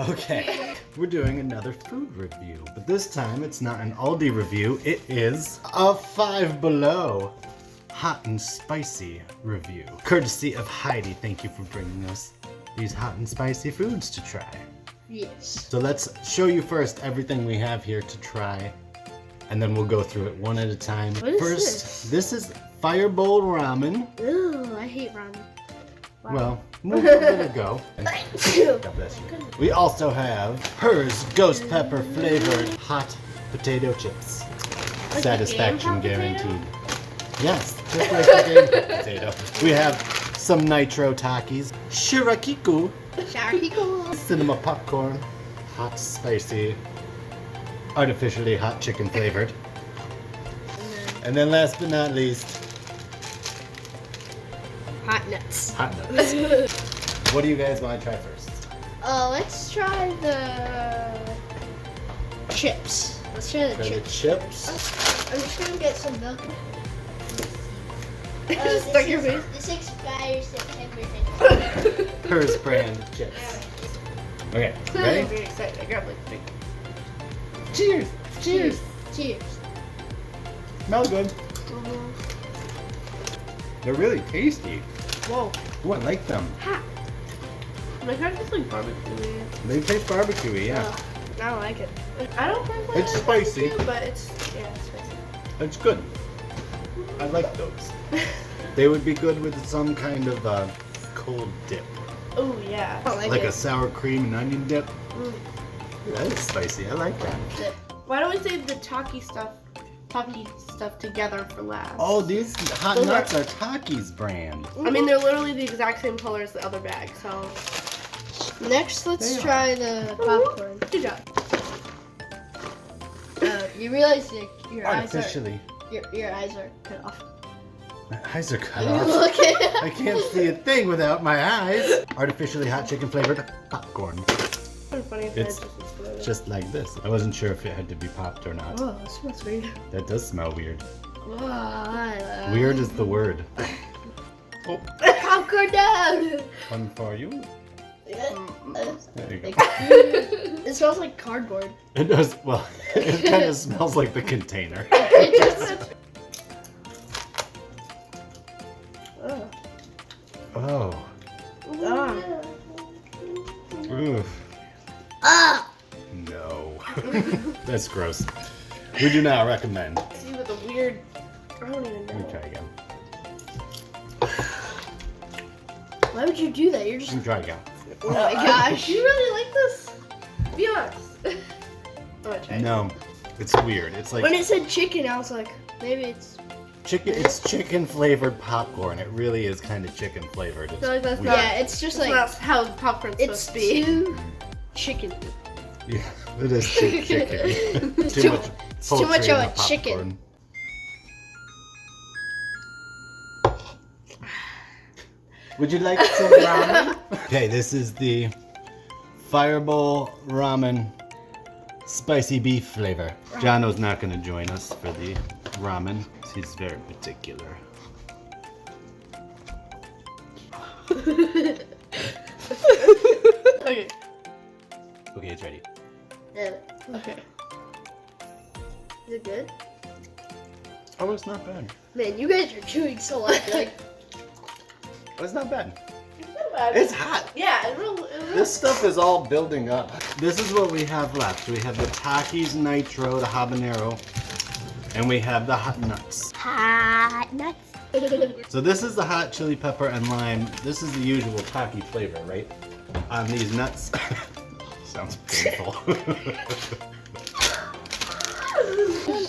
Okay, we're doing another food review, but this time it's not an Aldi review, it is a Five Below hot and spicy review. Courtesy of Heidi, thank you for bringing us these hot and spicy foods to try. Yes. So let's show you first everything we have here to try, and then we'll go through it one at a time. What is First, this is Firebowl Ramen. Ugh, I hate ramen. Wow. Well, we'll give it a go. Thank you. God bless you. We also have Hers Ghost Pepper flavored hot potato chips. Like Satisfaction the game hot guaranteed. Yes, just like the game hot potato. We have some nitro Takis, Shirakiku, Shirakiku. cinema popcorn, hot spicy, artificially hot chicken flavored. And then last but not least, Hot nuts. hot nuts. What do you guys want to try first? Let's try the chips. Let's try the Try the chips. chips. I'm just gonna get some milk. Stuck your face. This expires September 10th. Hers brand chips. Okay, I'm ready? very excited. I grabbed like 3. Cheers! Cheers! Cheers. Smell good. They're really tasty. Whoa. Ooh, I like them. Ha. My kind of tastes like barbecue. They taste barbecue-y, yeah. Ugh, I don't like it. I don't think It's spicy. but it's spicy. It's good. I like those. They would be good with some kind of cold dip. Oh yeah. I don't like Like it. a sour cream and onion dip. Mm. That is spicy. I like that. Why don't we save the Taki stuff together for last? Oh, these hot Those nuts are Taki's brand. I mean, they're literally the exact same color as the other bag, so. Next, let's They try the popcorn. Good job. You realize that your eyes are Artificially. your eyes are cut off. My eyes are cut off. Look at I can't see a thing without my eyes. Artificially hot chicken flavored popcorn. It's funny if It's I just exploded. Just like this. I wasn't sure if it had to be popped or not. Oh, that smells weird. That does smell weird. Whoa, Weird is the word. Oh, popcorn down. one for you. There you go. It smells like cardboard. It does, well, it kind of smells like the container. It just, Ugh. Oh. Ah. Oof. ah. No. That's gross. We do not recommend. See with a weird. I don't even Let me know. try again. Why would you do that? You're just. Let me try again. Oh my gosh. You really like this? Be honest. I'm gonna try. No, it's weird. It's When like it said chicken, I was like, maybe it's. chicken. It's chicken flavored popcorn. It really is kind of chicken flavored. I It's feel like that's weird. not. Yeah, it's just That's like not how popcorn's it's supposed to be. too chicken. Yeah, it is too chicken. It's Too too- much. it's too much poultry of in a the chicken. popcorn. Would you like some ramen? Okay, this is the Fireball Ramen spicy beef flavor. Jono's not going to join us for the ramen. He's very particular. Okay. Okay, it's ready. Okay. Is it good? Oh, it's not bad. Man, you guys are chewing so loud. Like, Oh, it's not bad. It's not bad. It's hot. Yeah, it's real. This stuff is all building up. This is what we have left. We have the Takis Nitro, the habanero, and we have the hot nuts. hot nuts. So this is the hot chili pepper and lime. This is the usual Taki flavor, right? On these nuts. Sounds painful.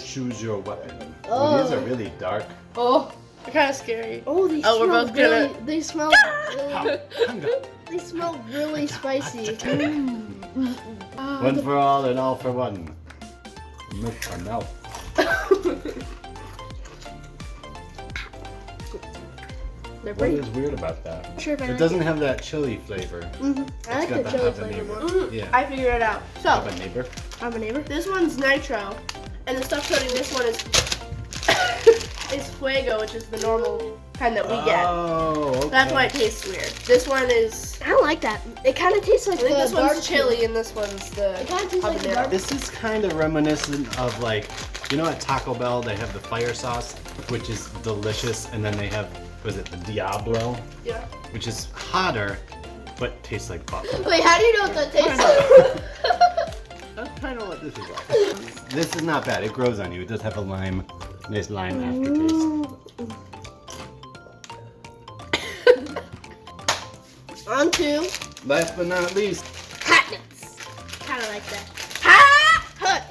Choose your weapon. Oh, these are really dark. Oh, they're kind of scary. Oh, they Oh, we're smell both really. gonna- They smell. Really, they smell really spicy. One for all and all for one. Mix my mouth. They're What pretty. is weird about that? Sure if I It like doesn't have that chili flavor. I like got the the chili habanero. flavor more. Yeah. I figured it out. So, Have a neighbor. I'm a neighbor. this one's nitro, and the stuff coating this one is is Fuego, which is the normal kind that we get. Oh, okay. That's why it tastes weird. This one is. I don't like that. It kind of tastes like I think the this one's barbecue. chili and this one's the It kind of tastes like the habanero. barbecue. This is kind of reminiscent of like, you know at Taco Bell they have the fire sauce, which is delicious, and then they have, was it the Diablo, Yeah. which is hotter, but tastes like buffalo. Wait, how do you know what that tastes like? That's kind of what this is like. This is not bad. It grows on you. It does have a nice lime aftertaste. On to Last but not least, hot nuts. Kind of like that. Hot.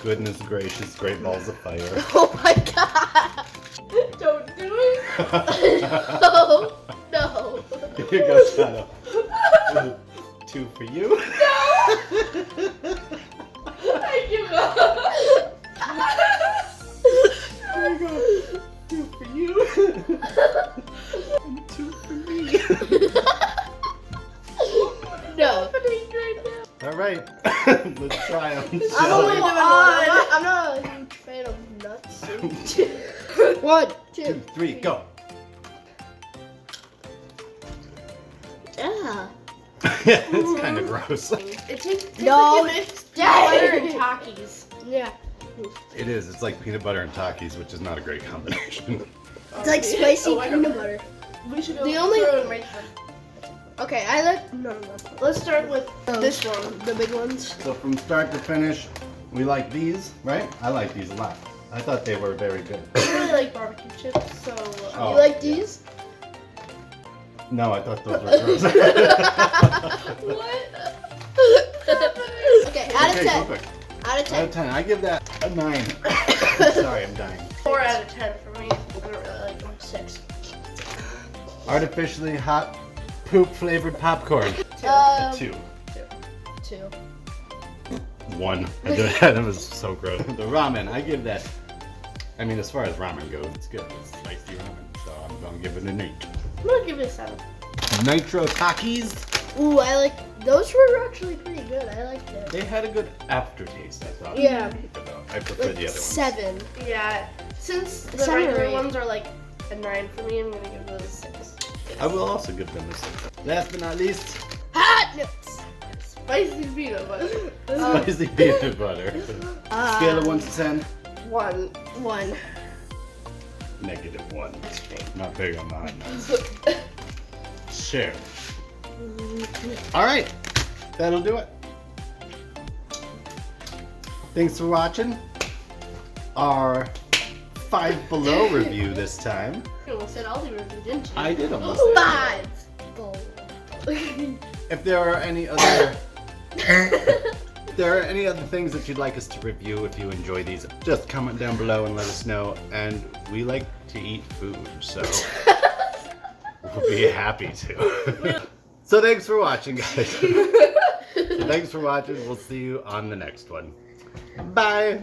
goodness gracious, great balls of fire. Oh my god. Don't do it. No. No. Here goes Shadow. 2 for you. I give up. Here you go. 2 for you. And 2 for me. No. All right, let's try them. I'm shall only we? doing one. I'm not a huge fan of nuts. 1, 2. 2, 3, go. Yeah. Yeah, it's kind of gross. It tastes No, like you mixed peanut butter and Takis. Yeah. It is. It's like peanut butter and Takis, which is not a great combination. It's like spicy Oh, I don't peanut know. butter. We should go The only- through and rate them. Okay, I like none of them. Let's start with this one. The big ones. So from start to finish, we like these, right? I like these a lot. I thought they were very good. I really like barbecue chips, so Oh, You like yeah. these? No, I thought those were gross. what? Okay, out of Okay, 10. go quick. Out of Out 10. of 10, I give that a 9. Sorry, I'm dying. 4 out of 10 for me. I don't really like them. 6. Artificially hot poop flavored popcorn. A 2. 2. 1. That was so gross. The ramen, I give that. I mean, as far as ramen goes, it's good. It's spicy ramen, so I'm gonna give it an 8. I'm gonna give it a 7. Nitro Takis. Ooh, I like those were actually pretty good. I like them. They had a good aftertaste, I thought. Yeah. I prefer Like the other ones. 7. Yeah, since the 7 or regular 8. ones are like a 9 for me, I'm gonna give it a 6. I will also give them a 6. Last but not least, Hot nuts. Spicy peanut butter. spicy peanut butter. Scale of 1 to 10. 1. 1. -1. Not big on the hot nuts. Share. Alright, that'll do it. Thanks for watching our 5 Below review this time. You almost said Aldi review, didn't you? I did almost say that. 5. If there are any other things that you'd like us to review, if you enjoy these, just comment down below and let us know. And we like to eat food, so we'll be happy to. So thanks for watching, guys. Thanks for watching. We'll see you on the next one. Bye.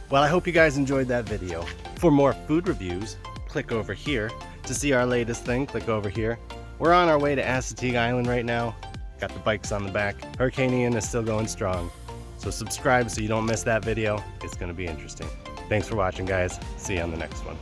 Well, I hope you guys enjoyed that video. For more food reviews, click over here. To see our latest thing, click over here. We're on our way to Assateague Island right now. Got the bikes on the back. Hurricane Ian is still going strong. So subscribe so you don't miss that video. It's gonna be interesting. Thanks for watching, guys. See you on the next one.